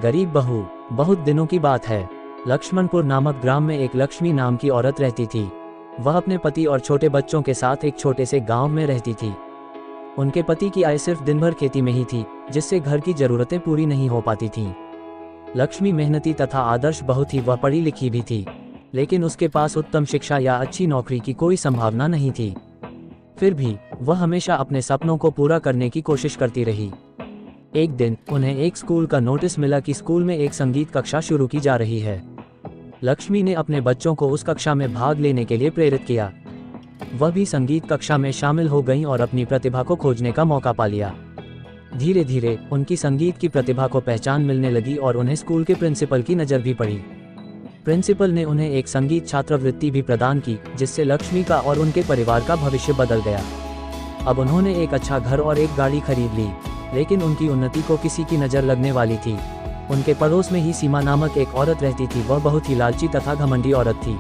गरीब बहू। बहुत दिनों की बात है। लक्ष्मणपुर नामक ग्राम में एक लक्ष्मी नाम की औरत रहती थी। वह अपने पति और छोटे बच्चों के साथ एक छोटे से गांव में रहती थी। उनके पति की आय सिर्फ दिन भर खेती में ही थी, जिससे घर की जरूरतें पूरी नहीं हो पाती थीं। लक्ष्मी मेहनती तथा आदर्श बहू थी। वह पढ़ी लिखी भी थी, लेकिन उसके पास उत्तम शिक्षा या अच्छी नौकरी की कोई संभावना नहीं थी। फिर भी वह हमेशा अपने सपनों को पूरा करने की कोशिश करती रही। एक दिन उन्हें एक स्कूल का नोटिस मिला कि स्कूल में एक संगीत कक्षा शुरू की जा रही है। लक्ष्मी ने अपने बच्चों को उस कक्षा में भाग लेने के लिए प्रेरित किया। वह भी संगीत कक्षा में शामिल हो गईं और अपनी प्रतिभा को खोजने का मौका पा लिया। धीरे धीरे उनकी संगीत की प्रतिभा को पहचान मिलने लगी और उन्हें स्कूल के प्रिंसिपल की नज़र भी पड़ी। प्रिंसिपल ने उन्हें एक संगीत छात्रवृत्ति भी प्रदान की, जिससे लक्ष्मी का और उनके परिवार का भविष्य बदल गया। अब उन्होंने एक अच्छा घर और एक गाड़ी खरीद ली, लेकिन उनकी उन्नति को किसी की नज़र लगने वाली थी। उनके पड़ोस में ही सीमा नामक एक औरत रहती थी। वह बहुत ही लालची तथा घमंडी औरत थी।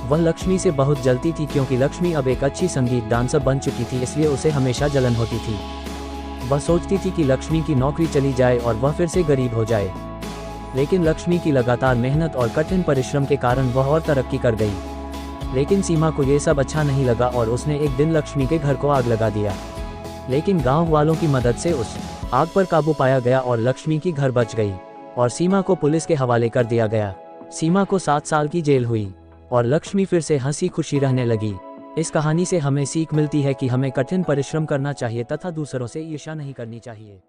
वह लक्ष्मी से बहुत जलती थी, क्योंकि लक्ष्मी अब एक अच्छी संगीत डांसर बन चुकी थी, इसलिए उसे हमेशा जलन होती थी। वह सोचती थी कि लक्ष्मी की नौकरी चली जाए और वह फिर से गरीब हो जाए। लेकिन लक्ष्मी की लगातार मेहनत और कठिन परिश्रम के कारण वह और तरक्की कर गई। लेकिन सीमा को ये सब अच्छा नहीं लगा और उसने एक दिन लक्ष्मी के घर को आग लगा दिया। लेकिन गांव वालों की मदद से उस आग पर काबू पाया गया और लक्ष्मी की घर बच गई और सीमा को पुलिस के हवाले कर दिया गया। सीमा को 7 साल की जेल हुई और लक्ष्मी फिर से हंसी खुशी रहने लगी। इस कहानी से हमें सीख मिलती है कि हमें कठिन परिश्रम करना चाहिए तथा दूसरों से ईर्ष्या नहीं करनी चाहिए।